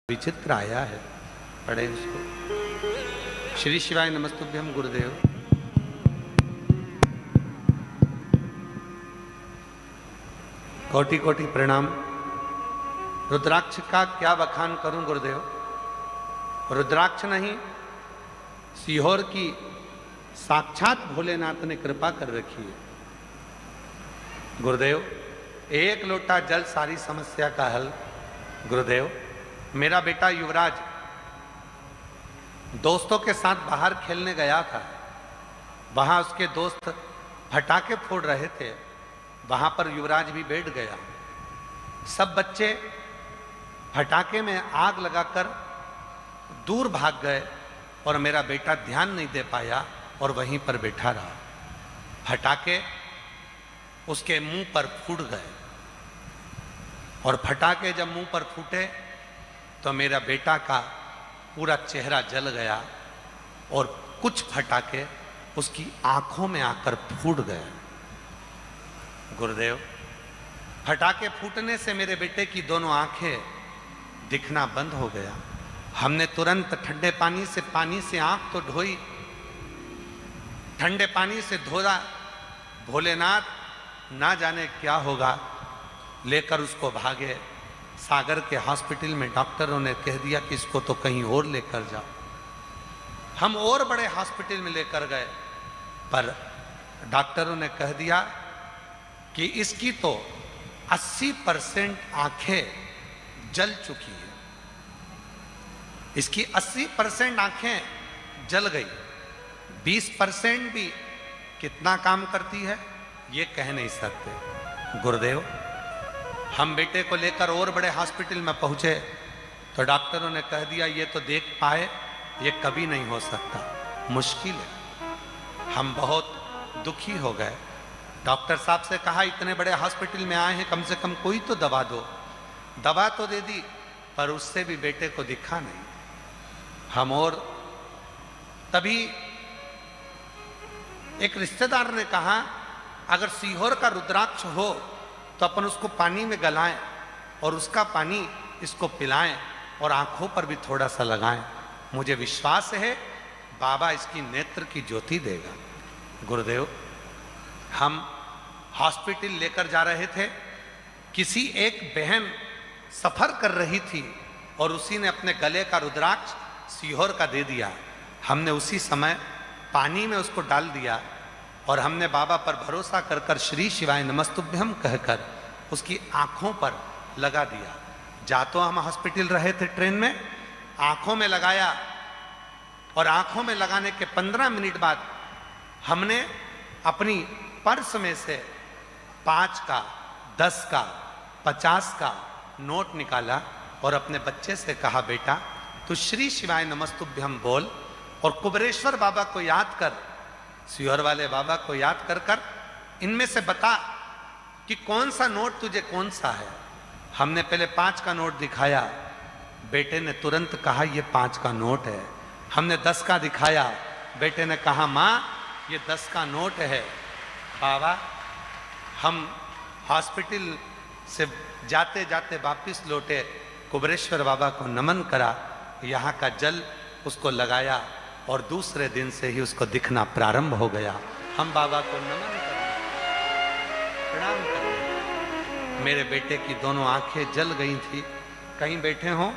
विचित्र आया है, पढ़े उसको। श्री शिवाय नमस्तुभ्यम गुरुदेव। कोटि कोटि प्रणाम। रुद्राक्ष का क्या बखान करूं गुरुदेव। रुद्राक्ष नहीं, सीहोर की साक्षात भोलेनाथ ने कृपा कर रखी है। गुरुदेव, एक लोटा जल सारी समस्या का हल। गुरुदेव, मेरा बेटा युवराज दोस्तों के साथ बाहर खेलने गया था। वहां उसके दोस्त पटाखे फोड़ रहे थे, वहां पर युवराज भी बैठ गया। सब बच्चे पटाखे में आग लगाकर दूर भाग गए और मेरा बेटा ध्यान नहीं दे पाया और वहीं पर बैठा रहा। पटाखे उसके मुंह पर फूट गए और पटाखे जब मुंह पर फूटे तो मेरा बेटा का पूरा चेहरा जल गया और कुछ पटाखे उसकी आंखों में आकर फूट गए। गुरुदेव, पटाखे फूटने से मेरे बेटे की दोनों आंखें दिखना बंद हो गया। हमने तुरंत ठंडे पानी से आंख तो धोई, ठंडे पानी से धोया। भोलेनाथ ना जाने क्या होगा, लेकर उसको भागे। सागर के हॉस्पिटल में डॉक्टरों ने कह दिया कि इसको तो कहीं और लेकर जाओ। हम और बड़े हॉस्पिटल में लेकर गए, पर डॉक्टरों ने कह दिया कि इसकी तो 80% आंखें जल चुकी है। इसकी 80% आंखें जल गई। 20% भी कितना काम करती है ये कह नहीं सकते। गुरुदेव, हम बेटे को लेकर और बड़े हॉस्पिटल में पहुंचे तो डॉक्टरों ने कह दिया ये तो देख पाए, ये कभी नहीं हो सकता, मुश्किल है। हम बहुत दुखी हो गए। डॉक्टर साहब से कहा इतने बड़े हॉस्पिटल में आए हैं, कम से कम कोई तो दवा दो। दवा तो दे दी, पर उससे भी बेटे को दिखा नहीं। हम और तभी एक रिश्तेदार ने कहा अगर सीहोर का रुद्राक्ष हो तो अपन उसको पानी में गलाएं और उसका पानी इसको पिलाएं और आंखों पर भी थोड़ा सा लगाएं। मुझे विश्वास है बाबा इसकी नेत्र की ज्योति देगा। गुरुदेव, हम हॉस्पिटल लेकर जा रहे थे। किसी एक बहन सफर कर रही थी और उसी ने अपने गले का रुद्राक्ष सीहोर का दे दिया। हमने उसी समय पानी में उसको डाल दिया और हमने बाबा पर भरोसा कर कर श्री शिवाय नमस्तुभ्यम कहकर उसकी आंखों पर लगा दिया। जा तो हम हॉस्पिटल रहे थे ट्रेन में, आंखों में लगाया और आंखों में लगाने के 15 मिनट बाद हमने अपनी पर्स में से 5 का, 10 का, 50 का नोट निकाला और अपने बच्चे से कहा बेटा तू श्री शिवाय नमस्तुभ्यम बोल और कुबेरेश्वर बाबा को याद कर, सीहोर वाले बाबा को याद कर कर इनमें से बता कि कौन सा नोट तुझे कौन सा है। हमने पहले 5 का नोट दिखाया, बेटे ने तुरंत कहा ये 5 का नोट है। हमने 10 का दिखाया, बेटे ने कहा माँ ये 10 का नोट है। बाबा, हम हॉस्पिटल से जाते जाते वापिस लौटे, कुबेरेश्वर बाबा को नमन करा, यहाँ का जल उसको लगाया और दूसरे दिन से ही उसको दिखना प्रारंभ हो गया। हम बाबा को नमन करें, प्रणाम करें। मेरे बेटे की दोनों आंखें जल गई थी। कहीं बैठे हों